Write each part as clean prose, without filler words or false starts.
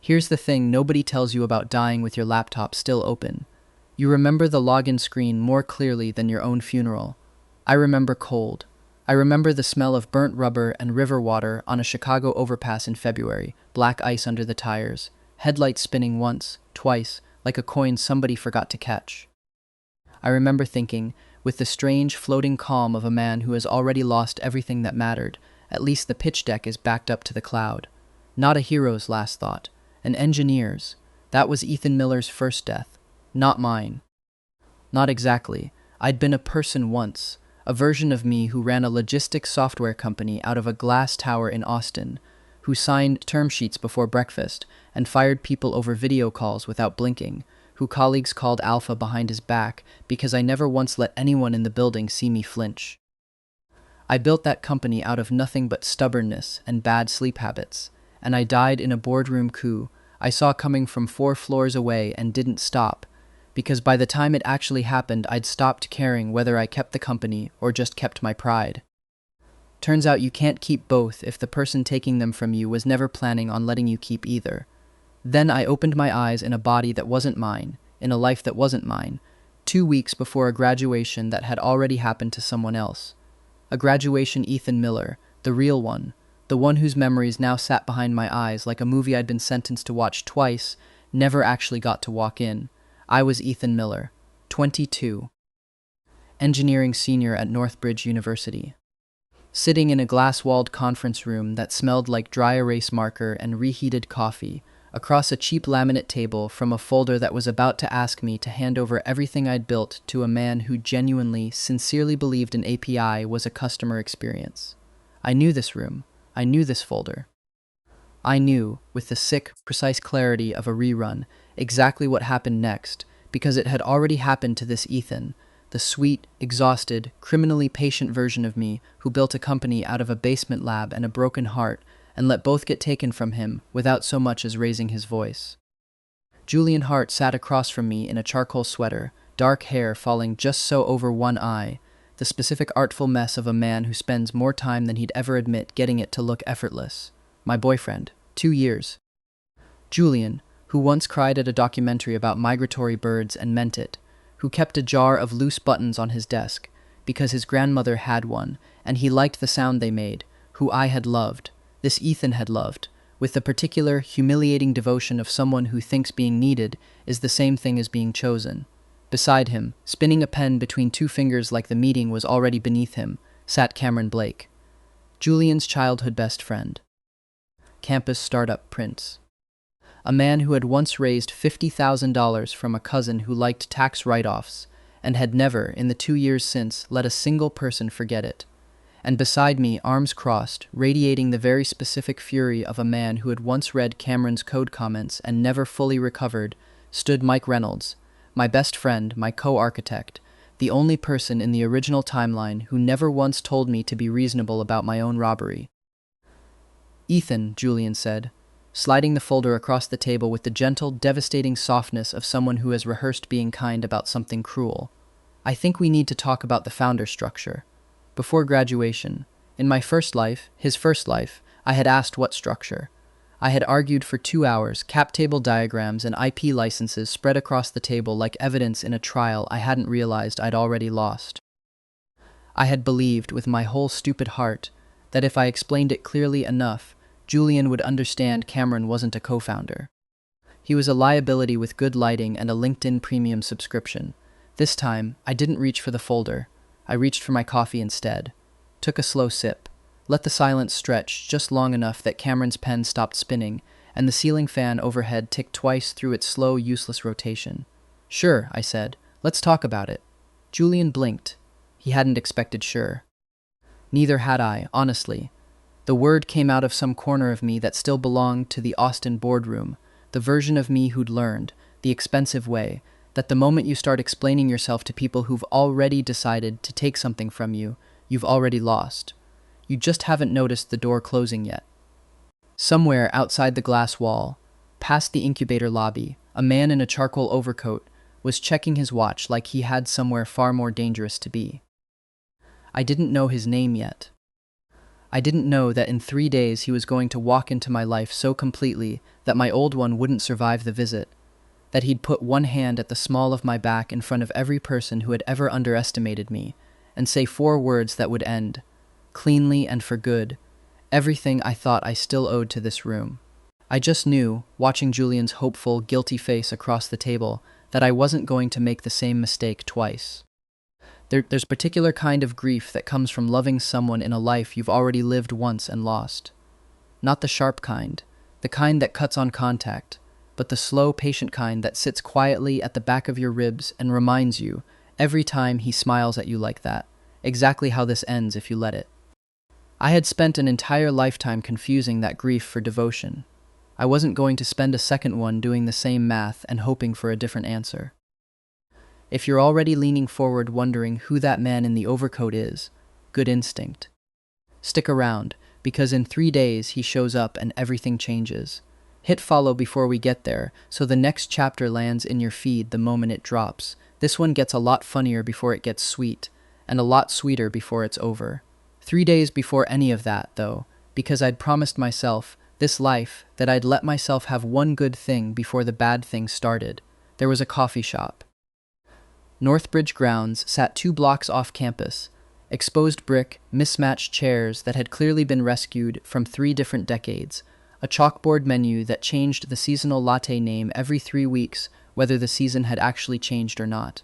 Here's the thing nobody tells you about dying with your laptop still open. You remember the login screen more clearly than your own funeral. I remember cold. I remember the smell of burnt rubber and river water on a Chicago overpass in February, black ice under the tires, headlights spinning once, twice, like a coin somebody forgot to catch. I remember thinking, with the strange floating calm of a man who has already lost everything that mattered, at least the pitch deck is backed up to the cloud. Not a hero's last thought, an engineer's. That was Ethan Miller's first death, not mine. Not exactly. I'd been a person once, a version of me who ran a logistics software company out of a glass tower in Austin, who signed term sheets before breakfast and fired people over video calls without blinking, who colleagues called Alpha behind his back because I never once let anyone in the building see me flinch. I built that company out of nothing but stubbornness and bad sleep habits, and I died in a boardroom coup I saw coming from 4 floors away and didn't stop, because by the time it actually happened I'd stopped caring whether I kept the company or just kept my pride. Turns out you can't keep both if the person taking them from you was never planning on letting you keep either. Then I opened my eyes in a body that wasn't mine, in a life that wasn't mine, 2 weeks before a graduation that had already happened to someone else. A graduation Ethan Miller, the real one, the one whose memories now sat behind my eyes like a movie I'd been sentenced to watch twice, never actually got to walk in. I was Ethan Miller, 22. Engineering senior at Northbridge University. Sitting in a glass-walled conference room that smelled like dry erase marker and reheated coffee, across a cheap laminate table from a folder that was about to ask me to hand over everything I'd built to a man who genuinely, sincerely believed an API was a customer experience. I knew this room. I knew this folder. I knew, with the sick, precise clarity of a rerun, exactly what happened next, because it had already happened to this Ethan, the sweet, exhausted, criminally patient version of me who built a company out of a basement lab and a broken heart, and let both get taken from him without so much as raising his voice. Julian Hart sat across from me in a charcoal sweater, dark hair falling just so over one eye, the specific artful mess of a man who spends more time than he'd ever admit getting it to look effortless. My boyfriend, 2 years. Julian, who once cried at a documentary about migratory birds and meant it, who kept a jar of loose buttons on his desk because his grandmother had one and he liked the sound they made, who I had loved. This Ethan had loved, with the particular, humiliating devotion of someone who thinks being needed is the same thing as being chosen. Beside him, spinning a pen between 2 fingers like the meeting was already beneath him, sat Cameron Blake, Julian's childhood best friend. Campus startup prince. A man who had once raised $50,000 from a cousin who liked tax write-offs and had never, in the 2 years since, let a single person forget it. And beside me, arms crossed, radiating the very specific fury of a man who had once read Cameron's code comments and never fully recovered, stood Mike Reynolds, my best friend, my co-architect, the only person in the original timeline who never once told me to be reasonable about my own robbery. Ethan, Julian said, sliding the folder across the table with the gentle, devastating softness of someone who has rehearsed being kind about something cruel. I think we need to talk about the founder structure. Before graduation, in my first life, his first life, I had asked what structure. I had argued for 2 hours, cap table diagrams and IP licenses spread across the table like evidence in a trial I hadn't realized I'd already lost. I had believed, with my whole stupid heart, that if I explained it clearly enough, Julian would understand Cameron wasn't a co-founder. He was a liability with good lighting and a LinkedIn premium subscription. This time, I didn't reach for the folder. I reached for my coffee instead, took a slow sip, let the silence stretch just long enough that Cameron's pen stopped spinning, and the ceiling fan overhead ticked twice through its slow, useless rotation. "Sure," I said. "Let's talk about it." Julian blinked. He hadn't expected sure. Neither had I, honestly. The word came out of some corner of me that still belonged to the Austin boardroom, the version of me who'd learned, the expensive way, that the moment you start explaining yourself to people who've already decided to take something from you, you've already lost. You just haven't noticed the door closing yet. Somewhere outside the glass wall, past the incubator lobby, a man in a charcoal overcoat was checking his watch like he had somewhere far more dangerous to be. I didn't know his name yet. I didn't know that in 3 days he was going to walk into my life so completely that my old one wouldn't survive the visit, that he'd put one hand at the small of my back in front of every person who had ever underestimated me, and say 4 words that would end, cleanly and for good, everything I thought I still owed to this room. I just knew, watching Julian's hopeful, guilty face across the table, that I wasn't going to make the same mistake twice. There's a particular kind of grief that comes from loving someone in a life you've already lived once and lost. Not the sharp kind, the kind that cuts on contact, but the slow, patient kind that sits quietly at the back of your ribs and reminds you, every time he smiles at you like that, exactly how this ends if you let it. I had spent an entire lifetime confusing that grief for devotion. I wasn't going to spend a second one doing the same math and hoping for a different answer. If you're already leaning forward wondering who that man in the overcoat is, good instinct. Stick around, because in 3 days he shows up and everything changes. Hit follow before we get there, so the next chapter lands in your feed the moment it drops. This one gets a lot funnier before it gets sweet, and a lot sweeter before it's over. 3 days before any of that, though, because I'd promised myself, this life, that I'd let myself have one good thing before the bad things started. There was a coffee shop. Northbridge grounds sat 2 blocks off campus, exposed brick, mismatched chairs that had clearly been rescued from 3 different decades, a chalkboard menu that changed the seasonal latte name every 3 weeks, whether the season had actually changed or not.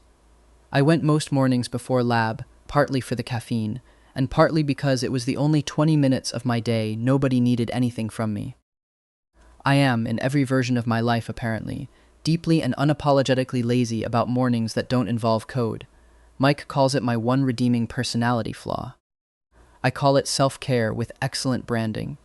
I went most mornings before lab, partly for the caffeine, and partly because it was the only 20 minutes of my day nobody needed anything from me. I am, in every version of my life apparently, deeply and unapologetically lazy about mornings that don't involve code. Mike calls it my one redeeming personality flaw. I call it self-care with excellent branding.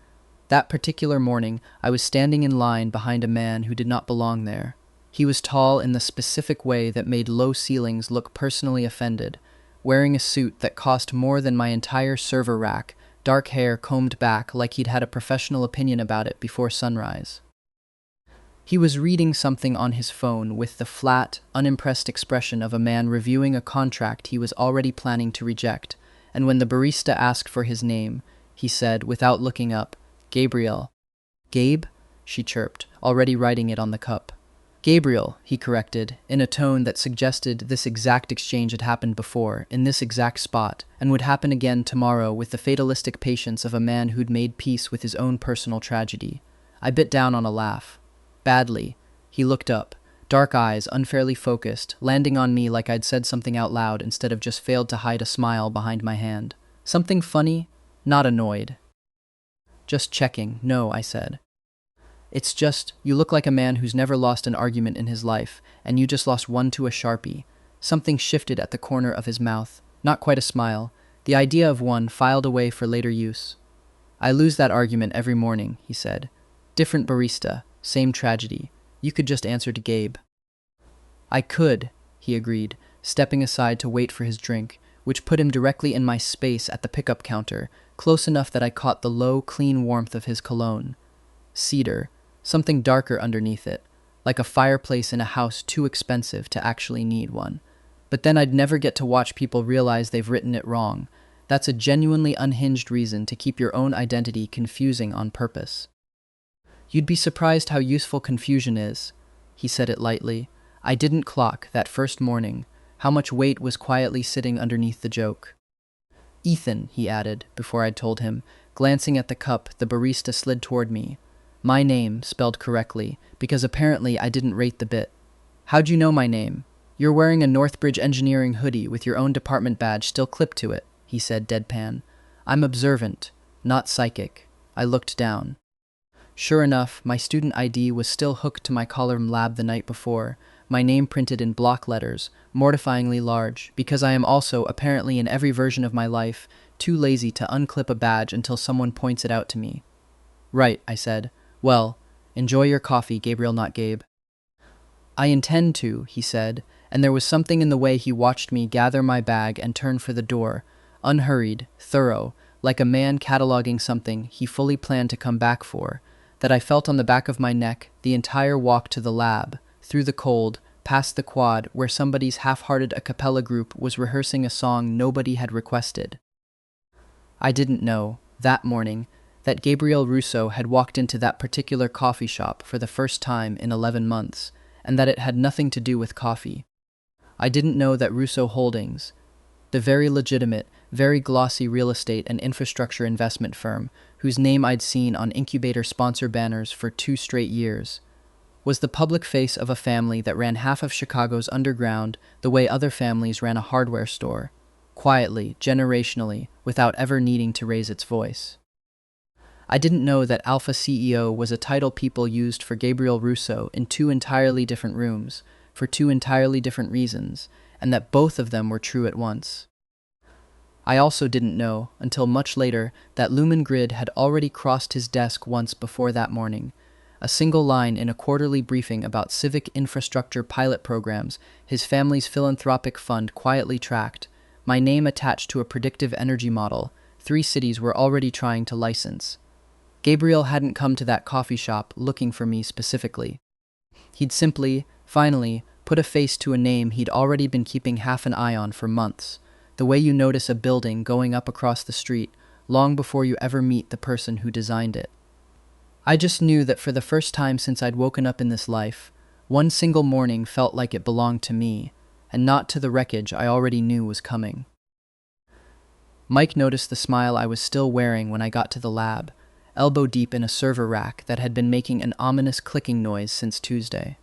That particular morning, I was standing in line behind a man who did not belong there. He was tall in the specific way that made low ceilings look personally offended, wearing a suit that cost more than my entire server rack, dark hair combed back like he'd had a professional opinion about it before sunrise. He was reading something on his phone with the flat, unimpressed expression of a man reviewing a contract he was already planning to reject, and when the barista asked for his name, he said, without looking up, "Gabriel." "Gabe?" she chirped, already writing it on the cup. "Gabriel," he corrected, in a tone that suggested this exact exchange had happened before, in this exact spot, and would happen again tomorrow with the fatalistic patience of a man who'd made peace with his own personal tragedy. I bit down on a laugh. Badly. He looked up, dark eyes unfairly focused, landing on me like I'd said something out loud instead of just failed to hide a smile behind my hand. "Something funny?" Not annoyed. "Just checking. No," I said. "It's just, you look like a man who's never lost an argument in his life, and you just lost one to a Sharpie." Something shifted at the corner of his mouth. Not quite a smile. The idea of one filed away for later use. "I lose that argument every morning," he said. "Different barista. Same tragedy. You could just answer to Gabe." "I could," he agreed, stepping aside to wait for his drink, which put him directly in my space at the pickup counter, close enough that I caught the low, clean warmth of his cologne. Cedar, something darker underneath it, like a fireplace in a house too expensive to actually need one. But then I'd never get to watch people realize they've written it wrong. That's a genuinely unhinged reason to keep your own identity confusing on purpose. "You'd be surprised how useful confusion is," he said it lightly. I didn't clock, that first morning, how much weight was quietly sitting underneath the joke. "Ethan," he added, before I'd told him. Glancing at the cup, the barista slid toward me. My name, spelled correctly, because apparently I didn't rate the bit. "How'd you know my name?" "You're wearing a Northbridge engineering hoodie with your own department badge still clipped to it," he said deadpan. "I'm observant, not psychic." I looked down. Sure enough, my student ID was still hooked to my collar from lab the night before, my name printed in block letters, mortifyingly large, because I am also, apparently in every version of my life, too lazy to unclip a badge until someone points it out to me. "Right," I said. "Well, enjoy your coffee, Gabriel not Gabe." "I intend to," he said, and there was something in the way he watched me gather my bag and turn for the door, unhurried, thorough, like a man cataloging something he fully planned to come back for, that I felt on the back of my neck the entire walk to the lab, through the cold, past the quad where somebody's half-hearted a cappella group was rehearsing a song nobody had requested. I didn't know. that morning, that Gabriel Russo had walked into that particular coffee shop for the first time in 11 months, and that it had nothing to do with coffee. I didn't know that Russo Holdings, the very legitimate, very glossy real estate and infrastructure investment firm, whose name I'd seen on incubator sponsor banners for 2 straight years, was the public face of a family that ran half of Chicago's underground the way other families ran a hardware store, quietly, generationally, without ever needing to raise its voice. I didn't know that Alpha CEO was a title people used for Gabriel Russo in 2 entirely different rooms, for 2 entirely different reasons, and that both of them were true at once. I also didn't know, until much later, that Lumen Grid had already crossed his desk once before that morning, a single line in a quarterly briefing about civic infrastructure pilot programs his family's philanthropic fund quietly tracked, my name attached to a predictive energy model 3 cities were already trying to license. Gabriel hadn't come to that coffee shop looking for me specifically. He'd simply, finally, put a face to a name he'd already been keeping half an eye on for months, the way you notice a building going up across the street long before you ever meet the person who designed it. I just knew that for the first time since I'd woken up in this life, one single morning felt like it belonged to me, and not to the wreckage I already knew was coming. Mike noticed the smile I was still wearing when I got to the lab, elbow deep in a server rack that had been making an ominous clicking noise since Tuesday.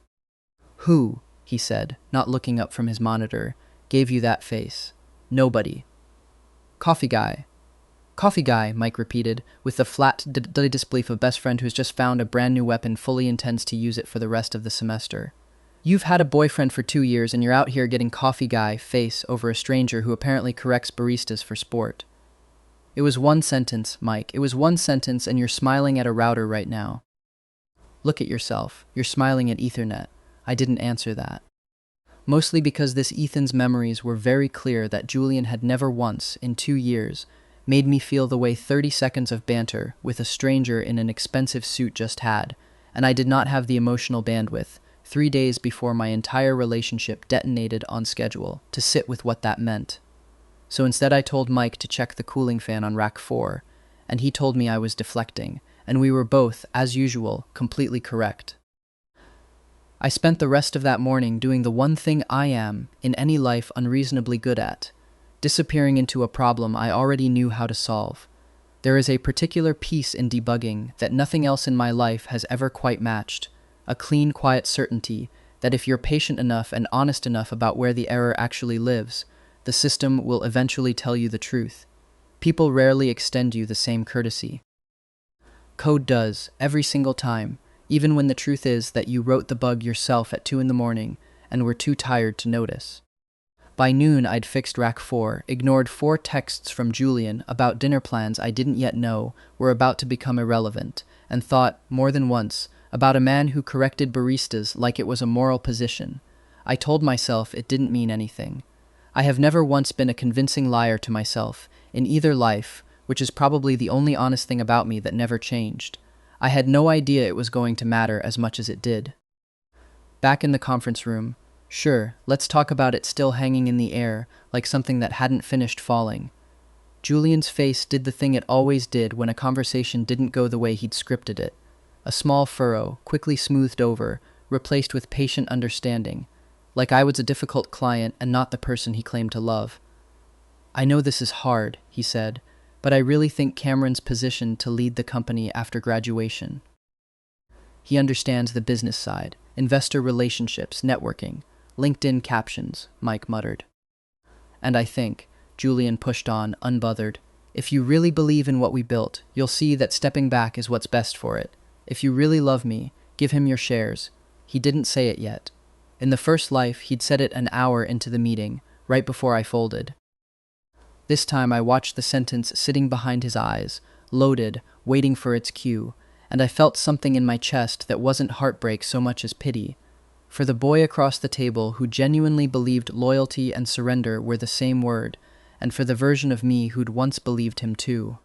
"Who," he said, not looking up from his monitor, "gave you that face?" "Nobody." "Coffee guy." "Coffee guy," Mike repeated, with the flat disbelief of a best friend who's just found a brand new weapon fully intends to use it for the rest of the semester. "You've had a boyfriend for 2 years and you're out here getting coffee guy face over a stranger who apparently corrects baristas for sport." "It was 1 sentence, Mike. It was 1 sentence and you're smiling at a router right now." "Look at yourself. You're smiling at Ethernet." I didn't answer that. Mostly because this Ethan's memories were very clear that Julian had never once, in 2 years, made me feel the way 30 seconds of banter with a stranger in an expensive suit just had, and I did not have the emotional bandwidth, 3 days before my entire relationship detonated on schedule, to sit with what that meant. So instead I told Mike to check the cooling fan on rack 4, and he told me I was deflecting, and we were both, as usual, completely correct. I spent the rest of that morning doing the one thing I am, in any life, unreasonably good at, disappearing into a problem I already knew how to solve. There is a particular peace in debugging that nothing else in my life has ever quite matched, a clean, quiet certainty that if you're patient enough and honest enough about where the error actually lives, the system will eventually tell you the truth. People rarely extend you the same courtesy. Code does, every single time, even when the truth is that you wrote the bug yourself at 2 a.m. and were too tired to notice. By noon, I'd fixed rack 4, ignored 4 texts from Julian about dinner plans I didn't yet know were about to become irrelevant, and thought, more than once, about a man who corrected baristas like it was a moral position. I told myself it didn't mean anything. I have never once been a convincing liar to myself, in either life, which is probably the only honest thing about me that never changed. I had no idea it was going to matter as much as it did. Back in the conference room, sure, let's talk about it still hanging in the air, like something that hadn't finished falling. Julian's face did the thing it always did when a conversation didn't go the way he'd scripted it. A small furrow, quickly smoothed over, replaced with patient understanding, like I was a difficult client and not the person he claimed to love. "I know this is hard," he said, "but I really think Cameron's positioned to lead the company after graduation. He understands the business side, investor relationships, networking, LinkedIn captions," Mike muttered. "And I think," Julian pushed on, unbothered, "if you really believe in what we built, you'll see that stepping back is what's best for it. If you really love me, give him your shares." He didn't say it yet. In the first life, he'd said it an hour into the meeting, right before I folded. This time I watched the sentence sitting behind his eyes, loaded, waiting for its cue, and I felt something in my chest that wasn't heartbreak so much as pity, for the boy across the table who genuinely believed loyalty and surrender were the same word, and for the version of me who'd once believed him too.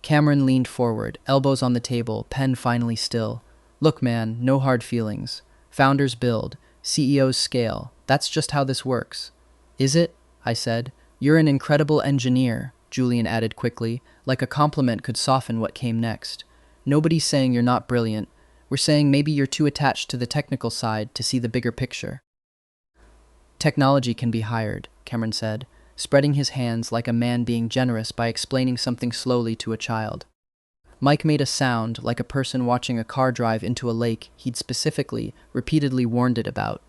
Cameron leaned forward, elbows on the table, pen finally still. "Look, man, no hard feelings. Founders build, CEOs scale. That's just how this works." "Is it?" I said. "You're an incredible engineer," Julian added quickly, like a compliment could soften what came next. Nobody's saying you're not brilliant. We're saying maybe you're too attached to the technical side to see the bigger picture. Technology can be hired, Cameron said, spreading his hands like a man being generous by explaining something slowly to a child. Mike made a sound like a person watching a car drive into a lake he'd specifically, repeatedly warned it about.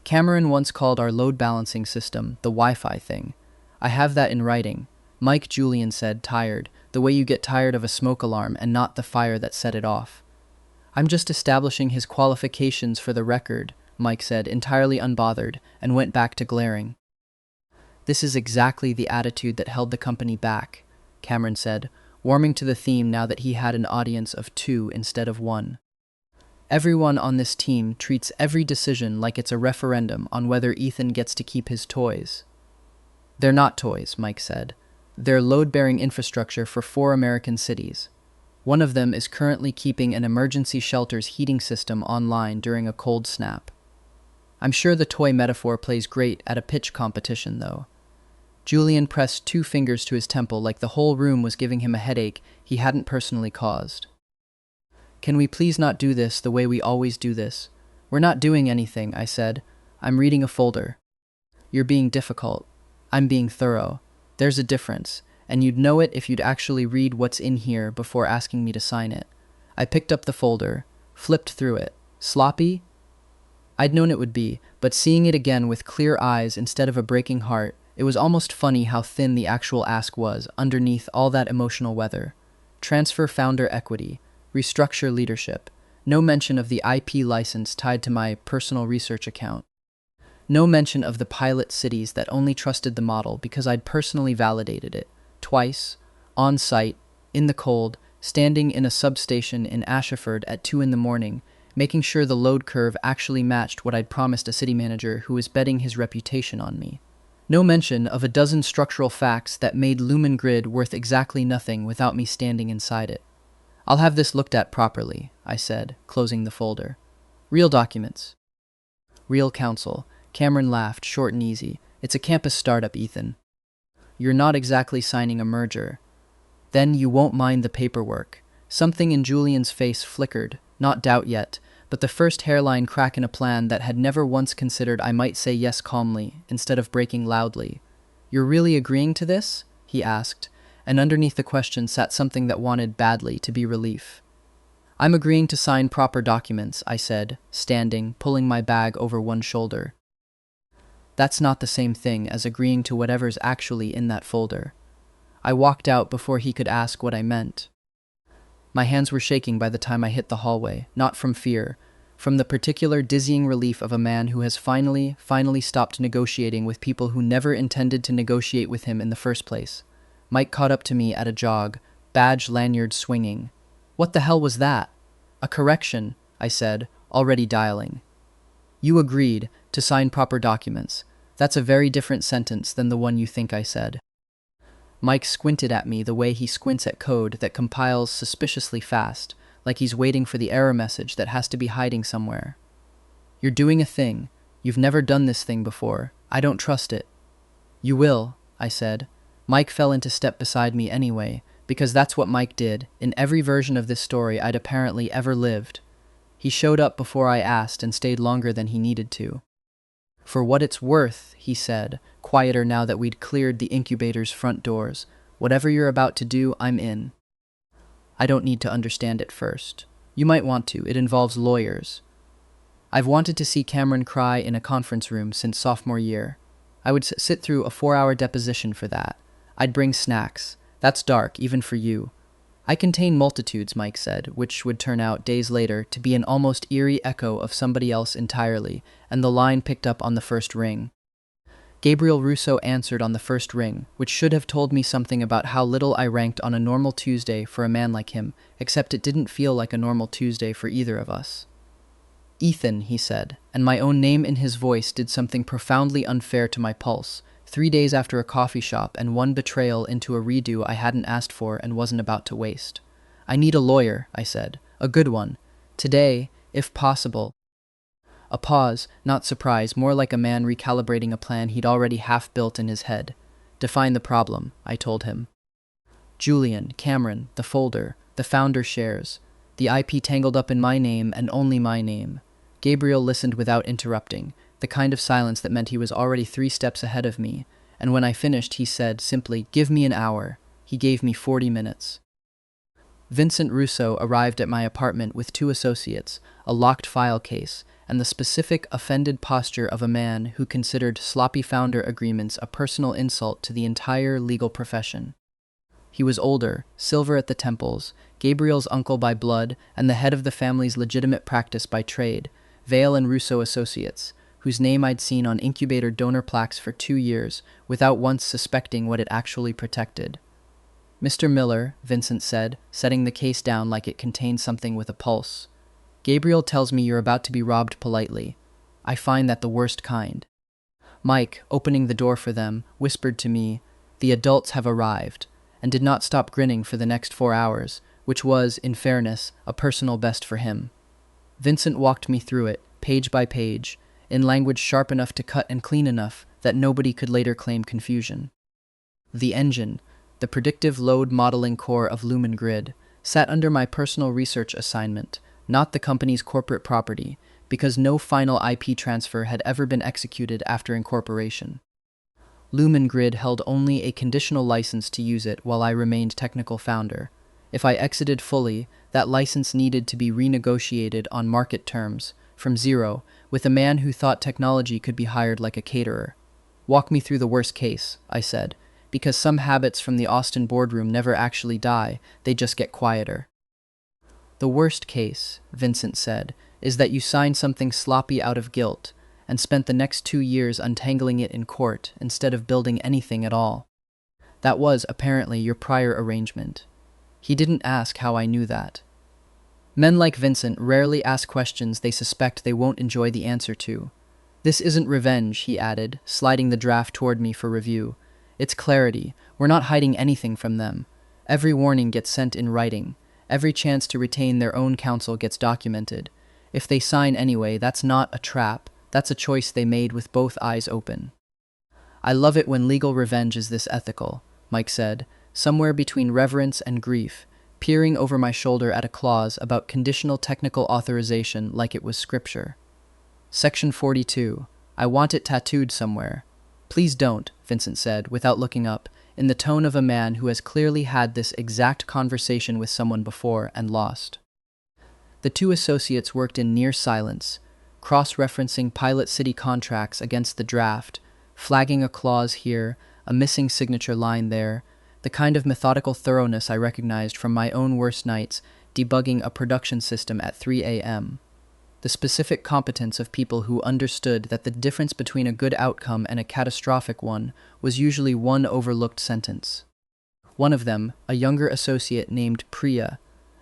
Cameron once called our load balancing system the Wi-Fi thing. I have that in writing. Mike, Julian said, tired, the way you get tired of a smoke alarm and not the fire that set it off. I'm just establishing his qualifications for the record, Mike said, entirely unbothered, and went back to glaring. This is exactly the attitude that held the company back, Cameron said, warming to the theme now that he had an audience of 2 instead of 1. Everyone on this team treats every decision like it's a referendum on whether Ethan gets to keep his toys. They're not toys, Mike said. They're load-bearing infrastructure for 4 American cities. One of them is currently keeping an emergency shelter's heating system online during a cold snap. I'm sure the toy metaphor plays great at a pitch competition, though. Julian pressed 2 fingers to his temple like the whole room was giving him a headache he hadn't personally caused. Can we please not do this the way we always do this? We're not doing anything, I said. I'm reading a folder. You're being difficult. I'm being thorough. There's a difference, and you'd know it if you'd actually read what's in here before asking me to sign it. I picked up the folder, flipped through it. Sloppy? I'd known it would be, but seeing it again with clear eyes instead of a breaking heart, it was almost funny how thin the actual ask was underneath all that emotional weather. Transfer founder equity, restructure leadership, no mention of the IP license tied to my personal research account. No mention of the pilot cities that only trusted the model because I'd personally validated it, twice, on site, in the cold, standing in a substation in Ashford at 2 in the morning, making sure the load curve actually matched what I'd promised a city manager who was betting his reputation on me. No mention of a dozen structural facts that made Lumen Grid worth exactly nothing without me standing inside it. I'll have this looked at properly, I said, closing the folder. Real documents. Real counsel. Cameron laughed, short and easy. It's a campus startup, Ethan. You're not exactly signing a merger. Then you won't mind the paperwork. Something in Julian's face flickered, not doubt yet, but the first hairline crack in a plan that had never once considered I might say yes calmly, instead of breaking loudly. You're really agreeing to this? He asked, and underneath the question sat something that wanted badly to be relief. I'm agreeing to sign proper documents, I said, standing, pulling my bag over one shoulder. That's not the same thing as agreeing to whatever's actually in that folder. I walked out before he could ask what I meant. My hands were shaking by the time I hit the hallway, not from fear, from the particular dizzying relief of a man who has finally stopped negotiating with people who never intended to negotiate with him in the first place. Mike caught up to me at a jog, badge lanyard swinging. What the hell was that? A correction, I said, already dialing. You agreed to sign proper documents. That's a very different sentence than the one you think I said. Mike squinted at me the way he squints at code that compiles suspiciously fast, like he's waiting for the error message that has to be hiding somewhere. You're doing a thing. You've never done this thing before. I don't trust it. You will, I said. Mike fell into step beside me anyway, because that's what Mike did in every version of this story I'd apparently ever lived. He showed up before I asked and stayed longer than he needed to. For what it's worth, he said, quieter now that we'd cleared the incubator's front doors. Whatever you're about to do, I'm in. I don't need to understand it first. You might want to. It involves lawyers. I've wanted to see Cameron cry in a conference room since sophomore year. I would sit through a 4-hour deposition for that. I'd bring snacks. That's dark, even for you. I contain multitudes, Mike said, which would turn out, days later, to be an almost eerie echo of somebody else entirely, and the line picked up on the first ring. Gabriel Russo answered on the first ring, which should have told me something about how little I ranked on a normal Tuesday for a man like him, except it didn't feel like a normal Tuesday for either of us. Ethan, he said, and my own name in his voice did something profoundly unfair to my pulse. 3 days after a coffee shop and one betrayal into a redo I hadn't asked for and wasn't about to waste. I need a lawyer, I said. A good one. Today, if possible. A pause, not surprise, more like a man recalibrating a plan he'd already half built in his head. Define the problem, I told him. Julian, Cameron, the folder, the founder shares, the IP tangled up in my name and only my name. Gabriel listened without interrupting, the kind of silence that meant he was already 3 steps ahead of me, and when I finished he said simply, "Give me an hour." He gave me 40 minutes. Vincent Russo arrived at my apartment with 2 associates, a locked file case, and the specific offended posture of a man who considered sloppy founder agreements a personal insult to the entire legal profession. He was older, silver at the temples, Gabriel's uncle by blood, and the head of the family's legitimate practice by trade, Vale and Russo Associates, whose name I'd seen on incubator donor plaques for 2 years, without once suspecting what it actually protected. "Mr. Miller," Vincent said, setting the case down like it contained something with a pulse. "Gabriel tells me you're about to be robbed politely. I find that the worst kind." Mike, opening the door for them, whispered to me, "The adults have arrived," and did not stop grinning for the next 4 hours, which was, in fairness, a personal best for him. Vincent walked me through it, page by page, in language sharp enough to cut and clean enough that nobody could later claim confusion. The engine, the predictive load modeling core of Lumen Grid, sat under my personal research assignment, not the company's corporate property, because no final IP transfer had ever been executed after incorporation. Lumen Grid held only a conditional license to use it while I remained technical founder. If I exited fully, that license needed to be renegotiated on market terms, from zero, with a man who thought technology could be hired like a caterer. "Walk me through the worst case," I said, because some habits from the Austin boardroom never actually die, they just get quieter. "The worst case," Vincent said, "is that you signed something sloppy out of guilt, and spent the next 2 years untangling it in court instead of building anything at all. That was, apparently, your prior arrangement." He didn't ask how I knew that. Men like Vincent rarely ask questions they suspect they won't enjoy the answer to. "This isn't revenge," he added, sliding the draft toward me for review. "It's clarity. We're not hiding anything from them. Every warning gets sent in writing. Every chance to retain their own counsel gets documented. If they sign anyway, that's not a trap. That's a choice they made with both eyes open." "I love it when legal revenge is this ethical," Mike said, somewhere between reverence and grief, peering over my shoulder at a clause about conditional technical authorization like it was scripture. Section 42. "I want it tattooed somewhere." "Please don't," Vincent said, without looking up, in the tone of a man who has clearly had this exact conversation with someone before and lost. The 2 associates worked in near silence, cross-referencing Pilot City contracts against the draft, flagging a clause here, a missing signature line there, the kind of methodical thoroughness I recognized from my own worst nights debugging a production system at 3 a.m. The specific competence of people who understood that the difference between a good outcome and a catastrophic one was usually one overlooked sentence. One of them, a younger associate named Priya,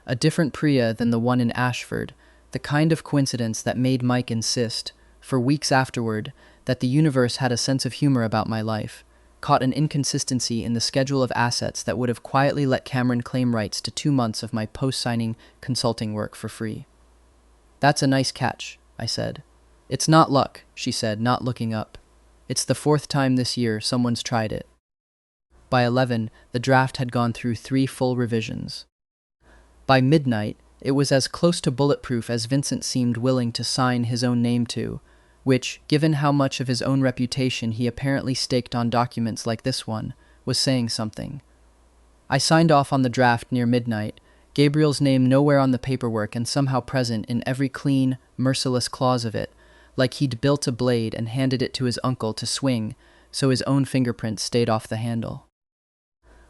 a different Priya than the one in Ashford, the kind of coincidence that made Mike insist, for weeks afterward, that the universe had a sense of humor about my life, caught an inconsistency in the schedule of assets that would have quietly let Cameron claim rights to 2 months of my post-signing consulting work for free. "That's a nice catch," I said. "It's not luck," she said, not looking up. "It's the 4th time this year someone's tried it." By 11, the draft had gone through 3 full revisions. By midnight, it was as close to bulletproof as Vincent seemed willing to sign his own name to, which, given how much of his own reputation he apparently staked on documents like this one, was saying something. I signed off on the draft near midnight, Gabriel's name nowhere on the paperwork and somehow present in every clean, merciless clause of it, like he'd built a blade and handed it to his uncle to swing, so his own fingerprints stayed off the handle.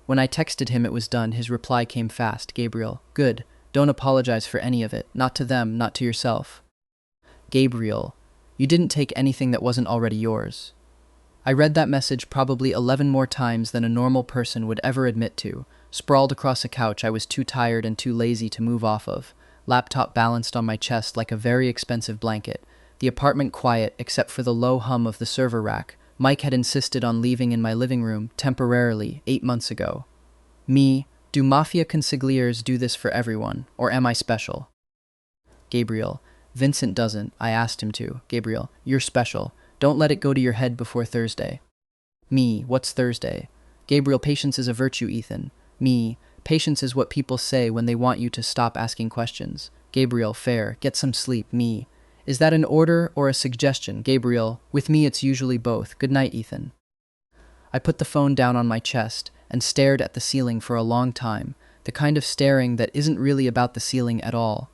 When I texted him it was done, his reply came fast. "Gabriel, good. Don't apologize for any of it. Not to them, not to yourself." "Gabriel, you didn't take anything that wasn't already yours." I read that message probably 11 more times than a normal person would ever admit to, sprawled across a couch I was too tired and too lazy to move off of, laptop balanced on my chest like a very expensive blanket, the apartment quiet except for the low hum of the server rack. Mike had insisted on leaving in my living room, temporarily, 8 months ago. Me, do Mafia consigliers do this for everyone, or am I special? Gabriel, Vincent doesn't, I asked him to. Gabriel, you're special. Don't let it go to your head before Thursday. Me, what's Thursday? Gabriel, patience is a virtue, Ethan. Me, patience is what people say when they want you to stop asking questions. Gabriel, fair, get some sleep. Me, is that an order or a suggestion? Gabriel, with me it's usually both. Good night, Ethan. I put the phone down on my chest and stared at the ceiling for a long time, the kind of staring that isn't really about the ceiling at all,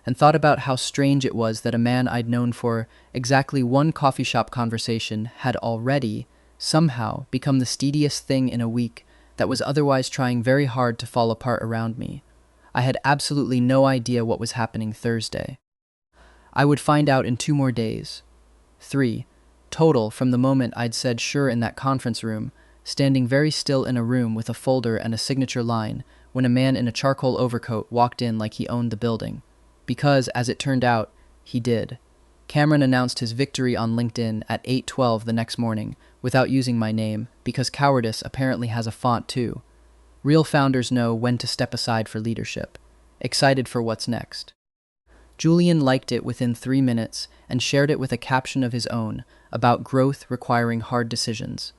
and thought about how strange it was that a man I'd known for exactly one coffee shop conversation had already, somehow, become the steadiest thing in a week that was otherwise trying very hard to fall apart around me. I had absolutely no idea what was happening Thursday. I would find out in 2 more days. 3. Total from the moment I'd said sure in that conference room, standing very still in a room with a folder and a signature line, when a man in a charcoal overcoat walked in like he owned the building. Because, as it turned out, he did. Cameron announced his victory on LinkedIn at 8:12 the next morning, without using my name, because cowardice apparently has a font too. Real founders know when to step aside for leadership. Excited for what's next. Julian liked it within 3 minutes and shared it with a caption of his own about growth requiring hard decisions.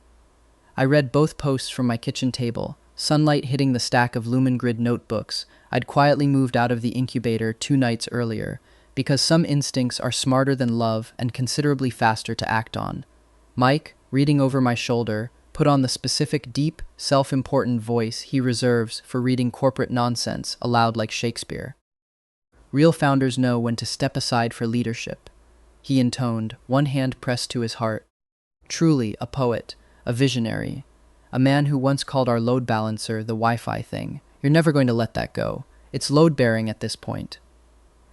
I read both posts from my kitchen table, sunlight hitting the stack of Lumen Grid notebooks I'd quietly moved out of the incubator 2 nights earlier, because some instincts are smarter than love and considerably faster to act on. Mike, reading over my shoulder, put on the specific deep, self-important voice he reserves for reading corporate nonsense aloud like Shakespeare. Real founders know when to step aside for leadership, he intoned, one hand pressed to his heart. Truly a poet, a visionary, a man who once called our load balancer the Wi-Fi thing. You're never going to let that go. It's load-bearing at this point.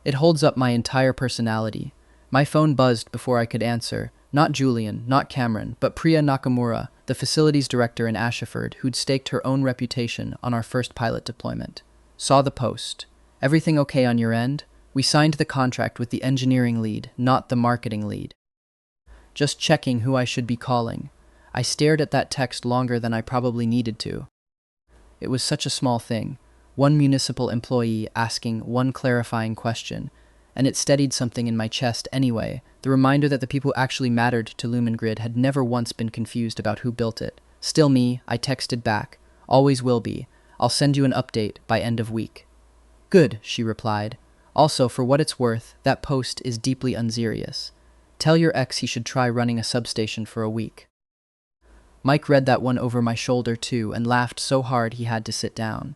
It holds up my entire personality. My phone buzzed before I could answer. Not Julian, not Cameron, but Priya Nakamura, the facilities director in Ashford, who'd staked her own reputation on our first pilot deployment. Saw the post. Everything okay on your end? We signed the contract with the engineering lead, not the marketing lead. Just checking who I should be calling. I stared at that text longer than I probably needed to. It was such a small thing. One municipal employee asking one clarifying question, and it steadied something in my chest anyway, the reminder that the people who actually mattered to Lumen Grid had never once been confused about who built it. Still me, I texted back. Always will be. I'll send you an update by end of week. Good, she replied. Also, for what it's worth, that post is deeply unserious. Tell your ex he should try running a substation for a week. Mike read that one over my shoulder too and laughed so hard he had to sit down.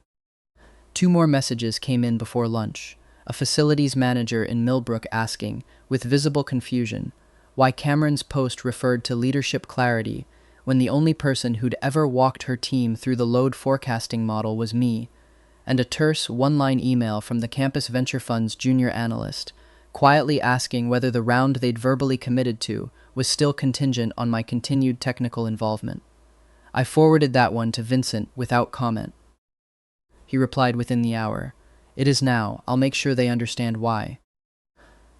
2 more messages came in before lunch. A facilities manager in Millbrook asking, with visible confusion, why Cameron's post referred to leadership clarity when the only person who'd ever walked her team through the load forecasting model was me, and a terse 1-line email from the Campus Venture Fund's junior analyst, quietly asking whether the round they'd verbally committed to was still contingent on my continued technical involvement. I forwarded that one to Vincent without comment. He replied within the hour. It is now. I'll make sure they understand why.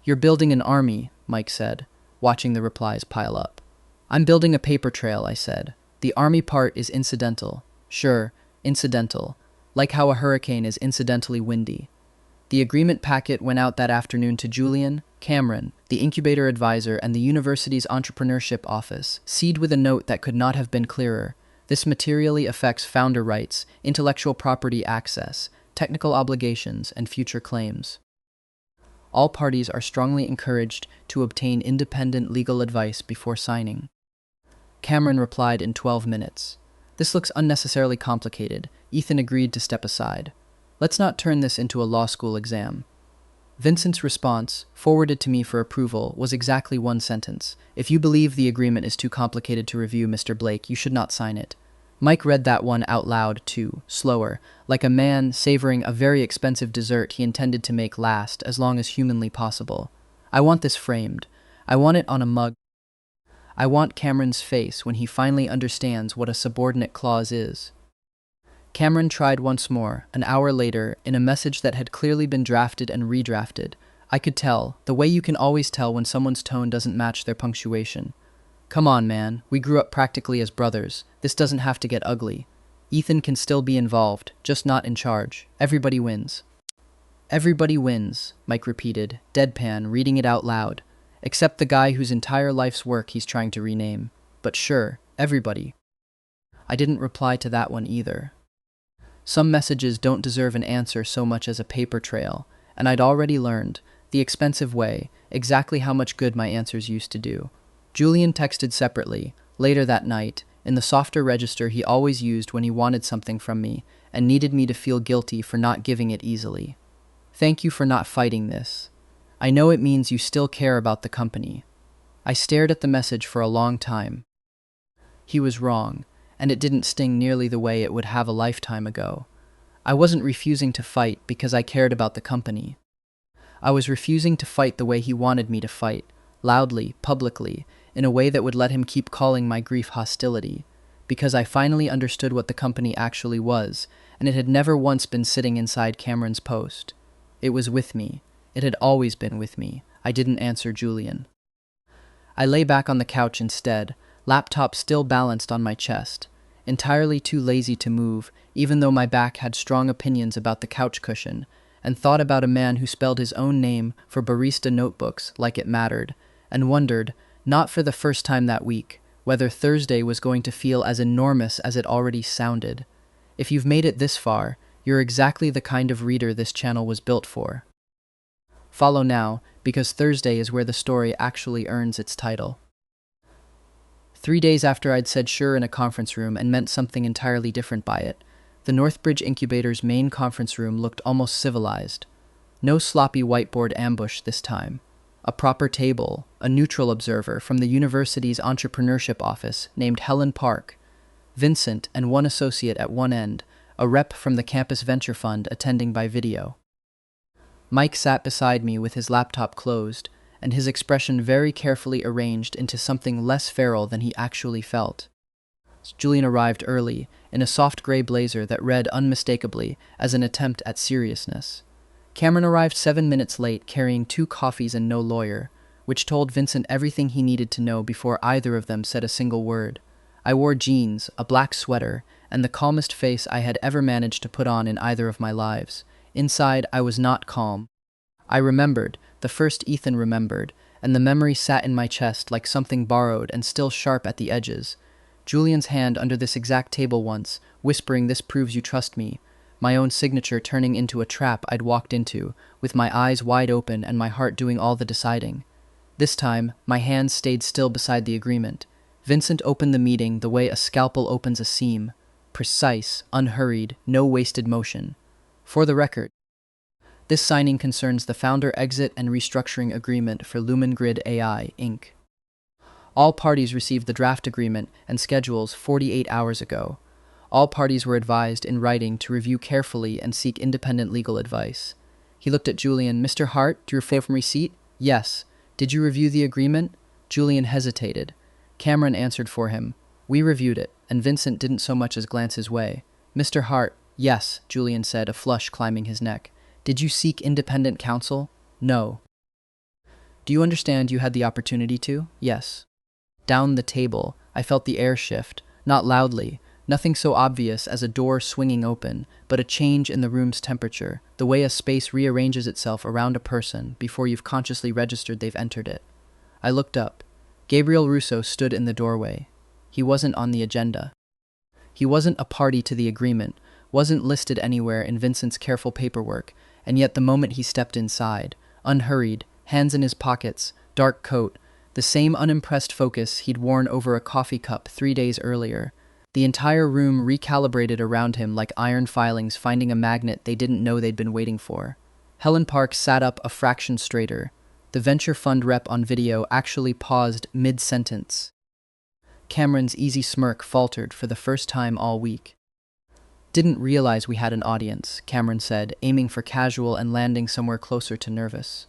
You're building an army, Mike said, watching the replies pile up. I'm building a paper trail, I said. The army part is incidental. Sure, incidental. Like how a hurricane is incidentally windy. The agreement packet went out that afternoon to Julian, Cameron, the incubator advisor, and the university's entrepreneurship office, sealed with a note that could not have been clearer. This materially affects founder rights, intellectual property access, technical obligations, and future claims. All parties are strongly encouraged to obtain independent legal advice before signing. Cameron replied in 12 minutes. This looks unnecessarily complicated. Ethan agreed to step aside. Let's not turn this into a law school exam. Vincent's response, forwarded to me for approval, was exactly 1 sentence. If you believe the agreement is too complicated to review, Mr. Blake, you should not sign it. Mike read that one out loud, too, slower, like a man savoring a very expensive dessert he intended to make last as long as humanly possible. I want this framed. I want it on a mug. I want Cameron's face when he finally understands what a subordinate clause is. Cameron tried once more, an hour later, in a message that had clearly been drafted and redrafted. I could tell, the way you can always tell when someone's tone doesn't match their punctuation. Come on, man. We grew up practically as brothers. This doesn't have to get ugly. Ethan can still be involved, just not in charge. Everybody wins. Everybody wins, Mike repeated, deadpan, reading it out loud. Except the guy whose entire life's work he's trying to rename. But sure, everybody. I didn't reply to that one either. Some messages don't deserve an answer so much as a paper trail, and I'd already learned, the expensive way, exactly how much good my answers used to do. Julian texted separately, later that night, in the softer register he always used when he wanted something from me and needed me to feel guilty for not giving it easily. Thank you for not fighting this. I know it means you still care about the company. I stared at the message for a long time. He was wrong, and it didn't sting nearly the way it would have a lifetime ago. I wasn't refusing to fight because I cared about the company. I was refusing to fight the way he wanted me to fight, loudly, publicly, in a way that would let him keep calling my grief hostility, because I finally understood what the company actually was, and it had never once been sitting inside Cameron's post. It was with me. It had always been with me. I didn't answer Julian. I lay back on the couch instead, laptop still balanced on my chest, entirely too lazy to move, even though my back had strong opinions about the couch cushion, and thought about a man who spelled his own name for barista notebooks like it mattered, and wondered, not for the first time that week, whether Thursday was going to feel as enormous as it already sounded. If you've made it this far, you're exactly the kind of reader this channel was built for. Follow now, because Thursday is where the story actually earns its title. 3 days after I'd said sure in a conference room and meant something entirely different by it, the Northbridge Incubator's main conference room looked almost civilized. No sloppy whiteboard ambush this time. A proper table, a neutral observer from the university's entrepreneurship office named Helen Park, Vincent and one associate at one end, a rep from the campus venture fund attending by video. Mike sat beside me with his laptop closed, and his expression very carefully arranged into something less feral than he actually felt. Julian arrived early, in a soft gray blazer that read unmistakably as an attempt at seriousness. Cameron arrived 7 minutes late, carrying 2 coffees and no lawyer, which told Vincent everything he needed to know before either of them said a single word. I wore jeans, a black sweater, and the calmest face I had ever managed to put on in either of my lives. Inside, I was not calm. I remembered, the first Ethan remembered, and the memory sat in my chest like something borrowed and still sharp at the edges. Julian's hand under this exact table once, whispering, "This proves you trust me," my own signature turning into a trap I'd walked into, with my eyes wide open and my heart doing all the deciding. This time, my hands stayed still beside the agreement. Vincent opened the meeting the way a scalpel opens a seam. Precise, unhurried, no wasted motion. For the record, this signing concerns the founder exit and restructuring agreement for Lumen Grid AI, Inc. All parties received the draft agreement and schedules 48 hours ago. All parties were advised in writing to review carefully and seek independent legal advice. He looked at Julian. "Mr. Hart, do you refer from receipt?" "Yes." "Did you review the agreement?" Julian hesitated. Cameron answered for him. "We reviewed it," and Vincent didn't so much as glance his way. "Mr. Hart." "Yes," Julian said, a flush climbing his neck. "Did you seek independent counsel?" "No." "Do you understand you had the opportunity to?" "Yes." Down the table, I felt the air shift, not loudly, nothing so obvious as a door swinging open, but a change in the room's temperature, the way a space rearranges itself around a person before you've consciously registered they've entered it. I looked up. Gabriel Russo stood in the doorway. He wasn't on the agenda. He wasn't a party to the agreement, wasn't listed anywhere in Vincent's careful paperwork, and yet the moment he stepped inside, unhurried, hands in his pockets, dark coat, the same unimpressed focus he'd worn over a coffee cup 3 days earlier, the entire room recalibrated around him like iron filings finding a magnet they didn't know they'd been waiting for. Helen Park sat up a fraction straighter. The venture fund rep on video actually paused mid-sentence. Cameron's easy smirk faltered for the first time all week. "Didn't realize we had an audience," Cameron said, aiming for casual and landing somewhere closer to nervous.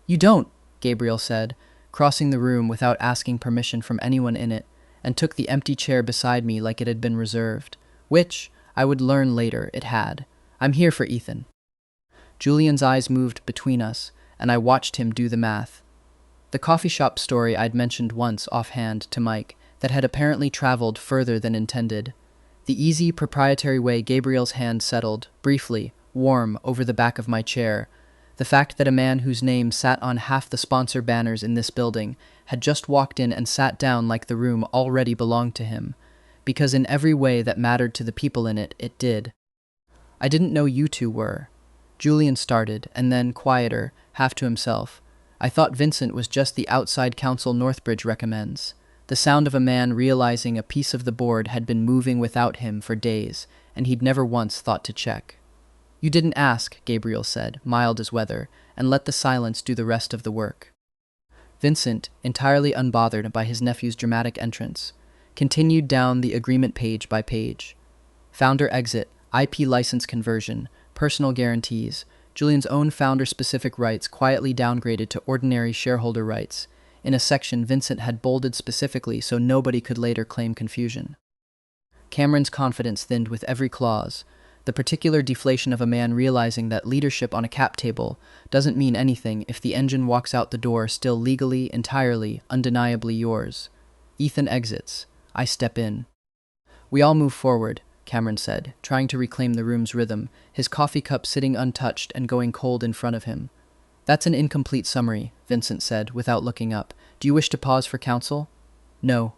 "You don't," Gabriel said, crossing the room without asking permission from anyone in it, and took the empty chair beside me like it had been reserved, which, I would learn later, it had. "I'm here for Ethan." Julian's eyes moved between us, and I watched him do the math. The coffee shop story I'd mentioned once offhand to Mike that had apparently traveled further than intended. The easy, proprietary way Gabriel's hand settled, briefly, warm, over the back of my chair. The fact that a man whose name sat on half the sponsor banners in this building had just walked in and sat down like the room already belonged to him. Because in every way that mattered to the people in it, it did. I didn't know you two were. Julian started, and then, quieter, half to himself. I thought Vincent was just the outside counsel Northbridge recommends. The sound of a man realizing a piece of the board had been moving without him for days, and he'd never once thought to check. You didn't ask, Gabriel said, mild as weather, and let the silence do the rest of the work. Vincent, entirely unbothered by his nephew's dramatic entrance, continued down the agreement page by page. Founder exit, IP license conversion, personal guarantees, Julian's own founder-specific rights quietly downgraded to ordinary shareholder rights. In a section Vincent had bolded specifically so nobody could later claim confusion. Cameron's confidence thinned with every clause, the particular deflation of a man realizing that leadership on a cap table doesn't mean anything if the engine walks out the door still legally, entirely, undeniably yours. Ethan exits. I step in. We all move forward, Cameron said, trying to reclaim the room's rhythm, his coffee cup sitting untouched and going cold in front of him. That's an incomplete summary, Vincent said, without looking up. Do you wish to pause for counsel? No.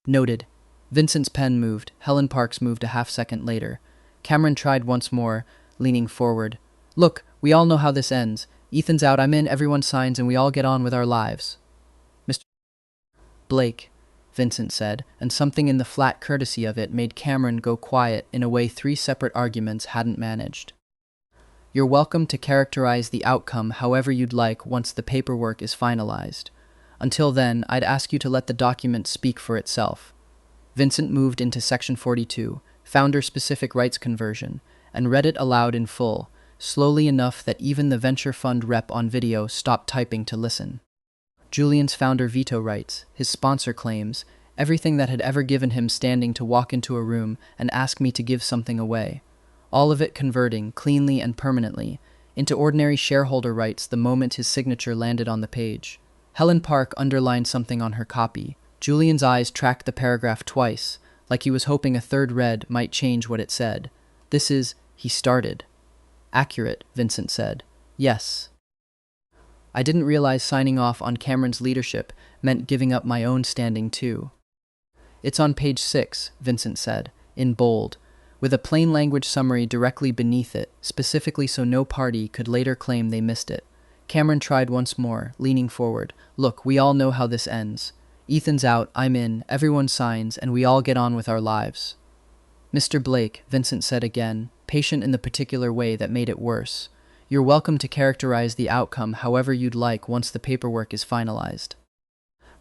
Noted. Vincent's pen moved. Helen Parks moved a half-second later. Cameron tried once more, leaning forward. Look, we all know how this ends. Ethan's out, I'm in, everyone signs, and we all get on with our lives. Mr. Blake, Vincent said, and something in the flat courtesy of it made Cameron go quiet in a way 3 separate arguments hadn't managed. You're welcome to characterize the outcome however you'd like once the paperwork is finalized. Until then, I'd ask you to let the document speak for itself. Vincent moved into Section 42, Founder-Specific Rights Conversion, and read it aloud in full, slowly enough that even the venture fund rep on video stopped typing to listen. Julian's founder veto rights, his sponsor claims, everything that had ever given him standing to walk into a room and ask me to give something away. All of it converting, cleanly and permanently, into ordinary shareholder rights the moment his signature landed on the page. Helen Park underlined something on her copy. Julian's eyes tracked the paragraph twice, like he was hoping a third read might change what it said. This is, he started. Accurate, Vincent said. Yes. I didn't realize signing off on Cameron's leadership meant giving up my own standing too. It's on page 6, Vincent said, in bold, with a plain language summary directly beneath it, specifically so no party could later claim they missed it. Cameron tried once more, leaning forward. Look, we all know how this ends. Ethan's out, I'm in, everyone signs, and we all get on with our lives. Mr. Blake, Vincent said again, patient in the particular way that made it worse. You're welcome to characterize the outcome however you'd like once the paperwork is finalized.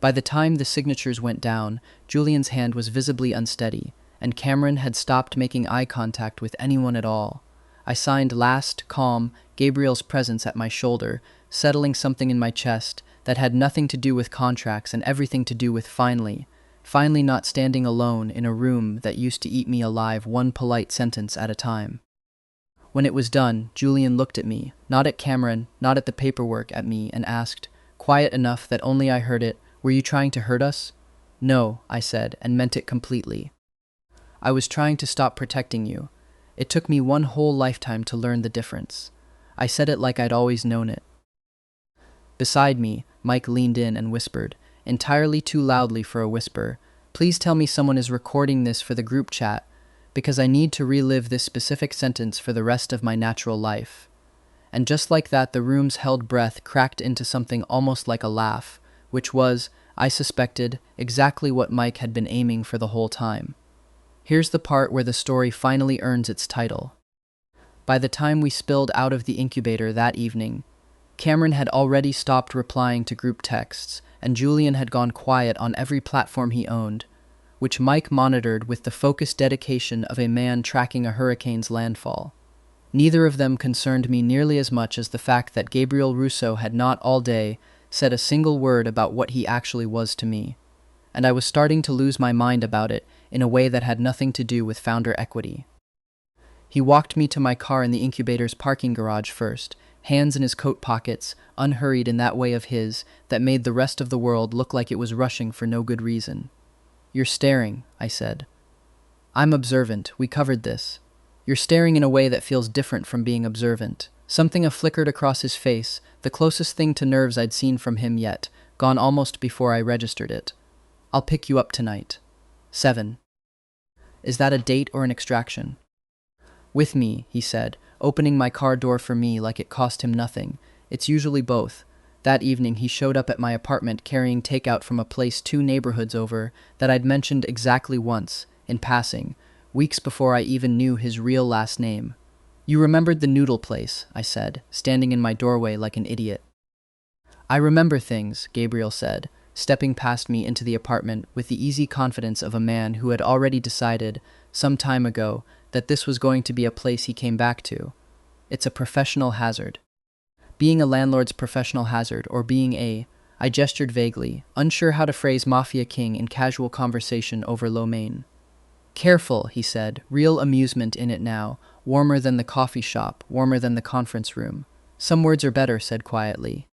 By the time the signatures went down, Julian's hand was visibly unsteady, and Cameron had stopped making eye contact with anyone at all. I signed last, calm, Gabriel's presence at my shoulder, settling something in my chest that had nothing to do with contracts and everything to do with finally not standing alone in a room that used to eat me alive one polite sentence at a time. When it was done, Julian looked at me, not at Cameron, not at the paperwork, at me, and asked, quiet enough that only I heard it, were you trying to hurt us? No, I said, and meant it completely. I was trying to stop protecting you. It took me one whole lifetime to learn the difference. I said it like I'd always known it. Beside me, Mike leaned in and whispered, entirely too loudly for a whisper, please tell me someone is recording this for the group chat, because I need to relive this specific sentence for the rest of my natural life. And just like that, the room's held breath cracked into something almost like a laugh, which was, I suspected, exactly what Mike had been aiming for the whole time. Here's the part where the story finally earns its title. By the time we spilled out of the incubator that evening, Cameron had already stopped replying to group texts, and Julian had gone quiet on every platform he owned, which Mike monitored with the focused dedication of a man tracking a hurricane's landfall. Neither of them concerned me nearly as much as the fact that Gabriel Russo had not all day said a single word about what he actually was to me, and I was starting to lose my mind about it in a way that had nothing to do with founder equity. He walked me to my car in the incubator's parking garage first, hands in his coat pockets, unhurried in that way of his that made the rest of the world look like it was rushing for no good reason. You're staring, I said. I'm observant, we covered this. You're staring in a way that feels different from being observant. Something flickered across his face, the closest thing to nerves I'd seen from him yet, gone almost before I registered it. I'll pick you up tonight. 7. Is that a date or an extraction? With me, he said, opening my car door for me like it cost him nothing. It's usually both. That evening he showed up at my apartment carrying takeout from a place 2 neighborhoods over that I'd mentioned exactly once, in passing, weeks before I even knew his real last name. You remembered the noodle place, I said, standing in my doorway like an idiot. I remember things, Gabriel said, stepping past me into the apartment with the easy confidence of a man who had already decided, some time ago, that this was going to be a place he came back to. It's a professional hazard. Being a landlord's professional hazard, or being I gestured vaguely, unsure how to phrase Mafia King in casual conversation over lo mein. Careful, he said, real amusement in it now, warmer than the coffee shop, warmer than the conference room. Some words are better, said quietly.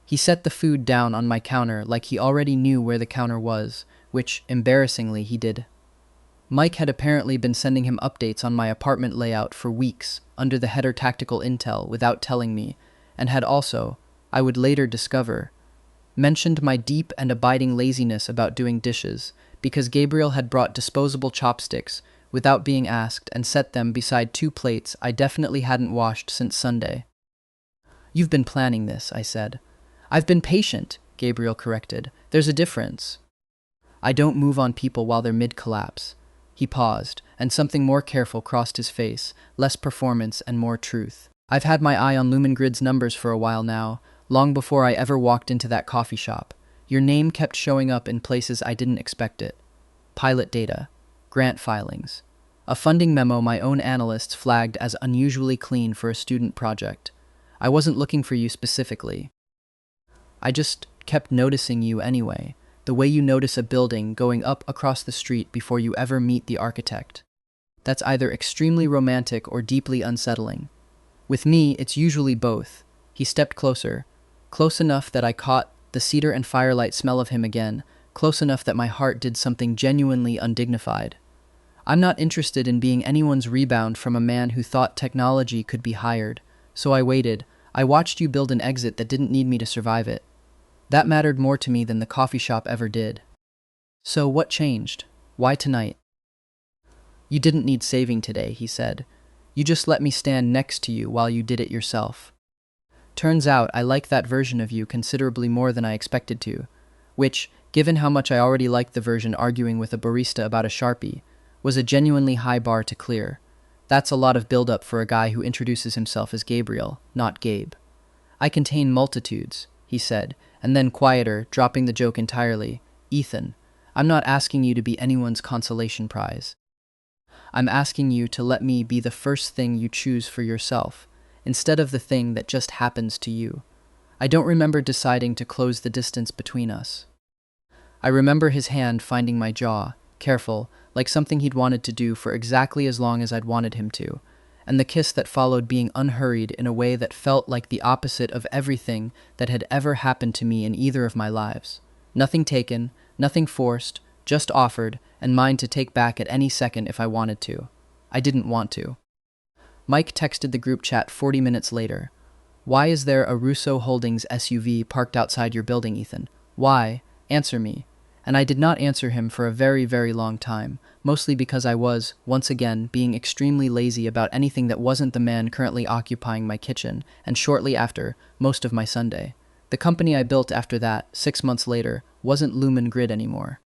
He set the food down on my counter like he already knew where the counter was, which, embarrassingly, he did. Mike had apparently been sending him updates on my apartment layout for weeks, under the header tactical intel, without telling me, and had also, I would later discover, mentioned my deep and abiding laziness about doing dishes, because Gabriel had brought disposable chopsticks, without being asked, and set them beside 2 plates I definitely hadn't washed since Sunday. You've been planning this, I said. I've been patient, Gabriel corrected. There's a difference. I don't move on people while they're mid-collapse. He paused, and something more careful crossed his face, less performance and more truth. I've had my eye on Lumengrid's numbers for a while now, long before I ever walked into that coffee shop. Your name kept showing up in places I didn't expect it. Pilot data, grant filings, a funding memo my own analysts flagged as unusually clean for a student project. I wasn't looking for you specifically. I just kept noticing you anyway. The way you notice a building going up across the street before you ever meet the architect. That's either extremely romantic or deeply unsettling. With me, it's usually both. He stepped closer, close enough that I caught the cedar and firelight smell of him again, close enough that my heart did something genuinely undignified. I'm not interested in being anyone's rebound from a man who thought technology could be hired, so I waited. I watched you build an exit that didn't need me to survive it. That mattered more to me than the coffee shop ever did. So what changed? Why tonight? You didn't need saving today, he said. You just let me stand next to you while you did it yourself. Turns out I like that version of you considerably more than I expected to, which, given how much I already liked the version arguing with a barista about a Sharpie, was a genuinely high bar to clear. That's a lot of build-up for a guy who introduces himself as Gabriel, not Gabe. I contain multitudes, he said, and then quieter, dropping the joke entirely. Ethan, I'm not asking you to be anyone's consolation prize. I'm asking you to let me be the first thing you choose for yourself, instead of the thing that just happens to you. I don't remember deciding to close the distance between us. I remember his hand finding my jaw, careful, like something he'd wanted to do for exactly as long as I'd wanted him to, and the kiss that followed being unhurried in a way that felt like the opposite of everything that had ever happened to me in either of my lives. Nothing taken, nothing forced, just offered, and mine to take back at any second if I wanted to. I didn't want to. Mike texted the group chat 40 minutes later. Why is there a Russo Holdings SUV parked outside your building, Ethan? Why? Answer me. And I did not answer him for a very, very long time, mostly because I was, once again, being extremely lazy about anything that wasn't the man currently occupying my kitchen, and shortly after, most of my Sunday. The company I built after that, 6 months later, wasn't Lumengrid anymore.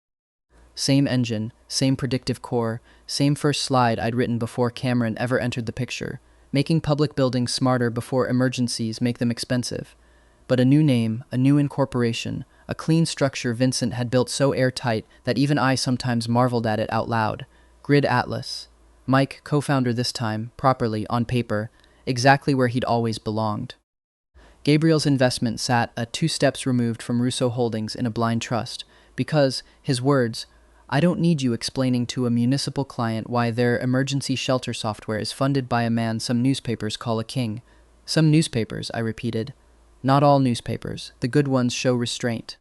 Same engine, same predictive core, same first slide I'd written before Cameron ever entered the picture, making public buildings smarter before emergencies make them expensive. But a new name, a new incorporation, a clean structure Vincent had built so airtight that even I sometimes marveled at it out loud. Grid Atlas. Mike, co-founder this time, properly, on paper, exactly where he'd always belonged. Gabriel's investment sat 2 steps removed from Russo Holdings in a blind trust, because, his words, I don't need you explaining to a municipal client why their emergency shelter software is funded by a man some newspapers call a king. Some newspapers, I repeated. Not all newspapers. The good ones show restraint.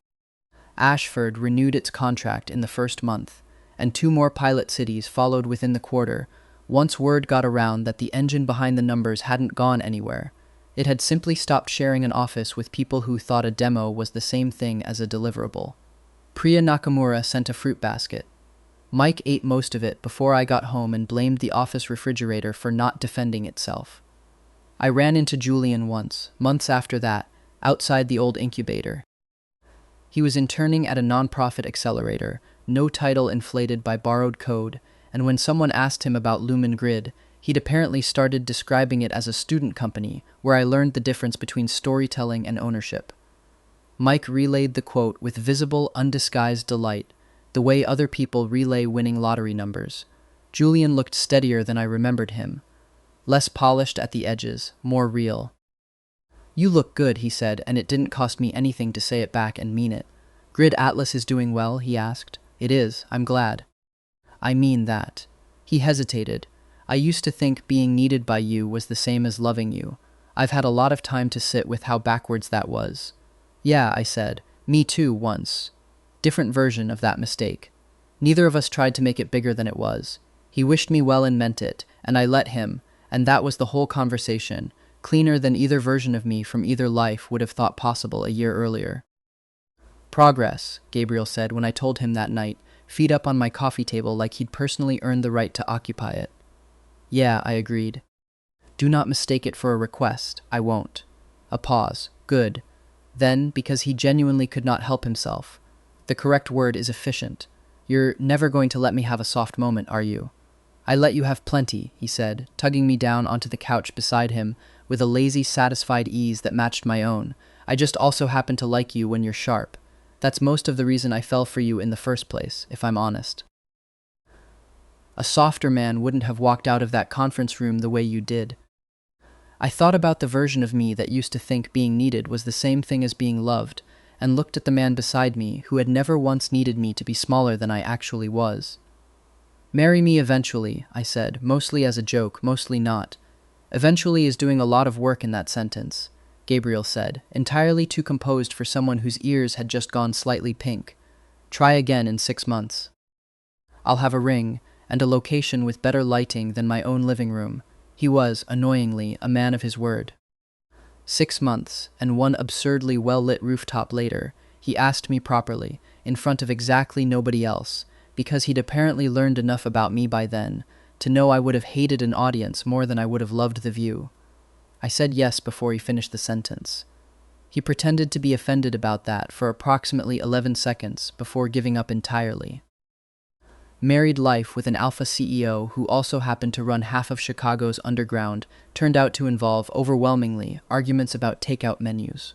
Ashford renewed its contract in the first month, and 2 more pilot cities followed within the quarter, once word got around that the engine behind the numbers hadn't gone anywhere. It had simply stopped sharing an office with people who thought a demo was the same thing as a deliverable. Priya Nakamura sent a fruit basket. Mike ate most of it before I got home and blamed the office refrigerator for not defending itself. I ran into Julian once, months after that, outside the old incubator. He was interning at a nonprofit accelerator, no title inflated by borrowed code, and when someone asked him about Lumen Grid, he'd apparently started describing it as a student company where I learned the difference between storytelling and ownership. Mike relayed the quote with visible, undisguised delight, the way other people relay winning lottery numbers. Julian looked steadier than I remembered him. Less polished at the edges, more real. "You look good," he said, and it didn't cost me anything to say it back and mean it. "Grid Atlas is doing well?" he asked. "It is, I'm glad." "I mean that." He hesitated. "I used to think being needed by you was the same as loving you. I've had a lot of time to sit with how backwards that was." "Yeah," I said. "Me too, once." Different version of that mistake. Neither of us tried to make it bigger than it was. He wished me well and meant it, and I let him, and that was the whole conversation, cleaner than either version of me from either life would have thought possible a year earlier. "Progress," Gabriel said when I told him that night, feet up on my coffee table like he'd personally earned the right to occupy it. "Yeah," I agreed. "Do not mistake it for a request. I won't." A pause. Good. Then, because he genuinely could not help himself. "The correct word is efficient. You're never going to let me have a soft moment, are you?" "I let you have plenty," he said, tugging me down onto the couch beside him with a lazy, satisfied ease that matched my own. "I just also happen to like you when you're sharp. That's most of the reason I fell for you in the first place, if I'm honest. A softer man wouldn't have walked out of that conference room the way you did." I thought about the version of me that used to think being needed was the same thing as being loved, and looked at the man beside me who had never once needed me to be smaller than I actually was. "Marry me eventually," I said, mostly as a joke, mostly not. "Eventually" is doing a lot of work in that sentence, Gabriel said, entirely too composed for someone whose ears had just gone slightly pink. "Try again in 6 months. I'll have a ring, and a location with better lighting than my own living room." He was, annoyingly, a man of his word. 6 months, and one absurdly well-lit rooftop later, he asked me properly, in front of exactly nobody else, because he'd apparently learned enough about me by then, to know I would have hated an audience more than I would have loved the view. I said yes before he finished the sentence. He pretended to be offended about that for approximately 11 seconds before giving up entirely. Married life with an alpha CEO who also happened to run half of Chicago's underground turned out to involve, overwhelmingly, arguments about takeout menus.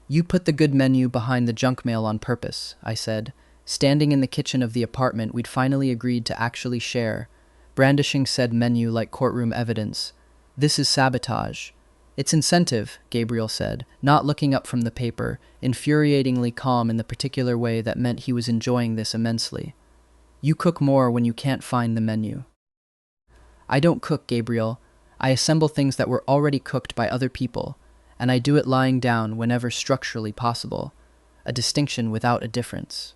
"You put the good menu behind the junk mail on purpose," I said, standing in the kitchen of the apartment we'd finally agreed to actually share, brandishing said menu like courtroom evidence. "This is sabotage." "It's incentive," Gabriel said, not looking up from the paper, infuriatingly calm in the particular way that meant he was enjoying this immensely. "You cook more when you can't find the menu." "I don't cook, Gabriel. I assemble things that were already cooked by other people, and I do it lying down whenever structurally possible. A distinction without a difference."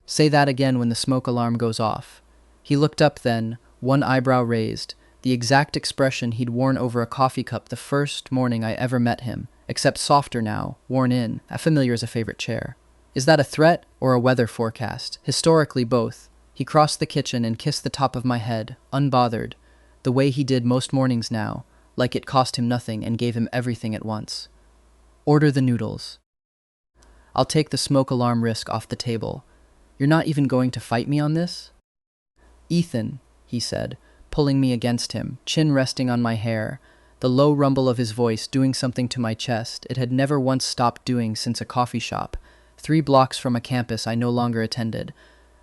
"Say that again when the smoke alarm goes off." He looked up then, one eyebrow raised, the exact expression he'd worn over a coffee cup the first morning I ever met him, except softer now, worn in, as familiar as a favorite chair. "Is that a threat or a weather forecast?" "Historically, both." He crossed the kitchen and kissed the top of my head, unbothered, the way he did most mornings now, like it cost him nothing and gave him everything at once. "Order the noodles." "I'll take the smoke alarm risk off the table. You're not even going to fight me on this?" "Ethan," he said, pulling me against him, chin resting on my hair, the low rumble of his voice doing something to my chest it had never once stopped doing since a coffee shop, 3 blocks from a campus I no longer attended.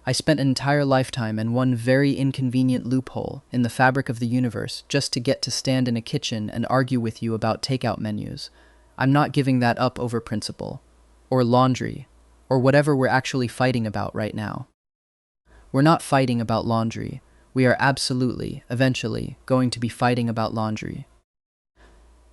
I spent an entire lifetime and one very inconvenient loophole in the fabric of the universe just to get to stand in a kitchen and argue with you about takeout menus. I'm not giving that up over principle. Or laundry. Or whatever we're actually fighting about right now. We're not fighting about laundry. We are absolutely, eventually, going to be fighting about laundry.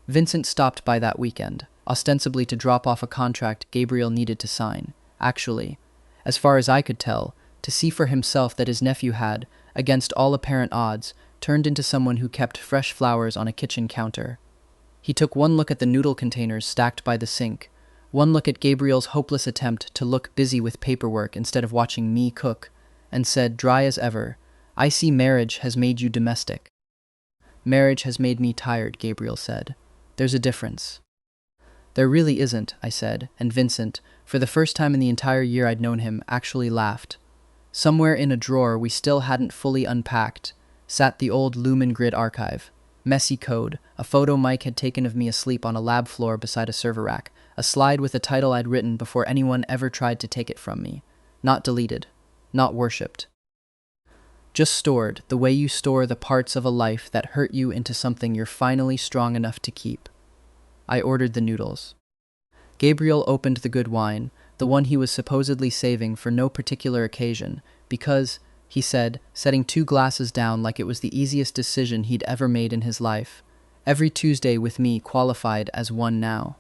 Vincent stopped by that weekend, ostensibly to drop off a contract Gabriel needed to sign. Actually, as far as I could tell, to see for himself that his nephew had, against all apparent odds, turned into someone who kept fresh flowers on a kitchen counter. He took one look at the noodle containers stacked by the sink, one look at Gabriel's hopeless attempt to look busy with paperwork instead of watching me cook, and said, dry as ever, I see marriage has made you domestic. Marriage has made me tired, Gabriel said. There's a difference. There really isn't, I said, and Vincent, for the first time in the entire year I'd known him, actually laughed. Somewhere in a drawer we still hadn't fully unpacked sat the old Lumen Grid archive. Messy code, a photo Mike had taken of me asleep on a lab floor beside a server rack, a slide with a title I'd written before anyone ever tried to take it from me. Not deleted. Not worshipped. Just stored, the way you store the parts of a life that hurt you into something you're finally strong enough to keep. I ordered the noodles. Gabriel opened the good wine, the one he was supposedly saving for no particular occasion, because, he said, setting 2 glasses down like it was the easiest decision he'd ever made in his life. Every Tuesday with me qualified as one now.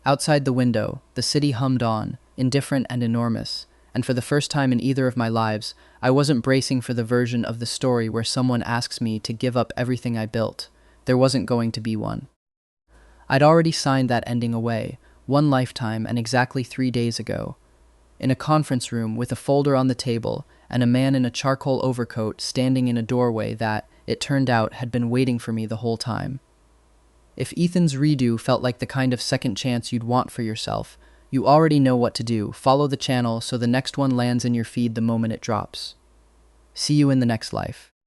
Outside the window, the city hummed on, indifferent and enormous, and for the first time in either of my lives, I wasn't bracing for the version of the story where someone asks me to give up everything I built. There wasn't going to be one. I'd already signed that ending away, one lifetime and exactly 3 days ago. In a conference room with a folder on the table and a man in a charcoal overcoat standing in a doorway that, it turned out, had been waiting for me the whole time. If Ethan's redo felt like the kind of second chance you'd want for yourself, you already know what to do. Follow the channel so the next one lands in your feed the moment it drops. See you in the next life.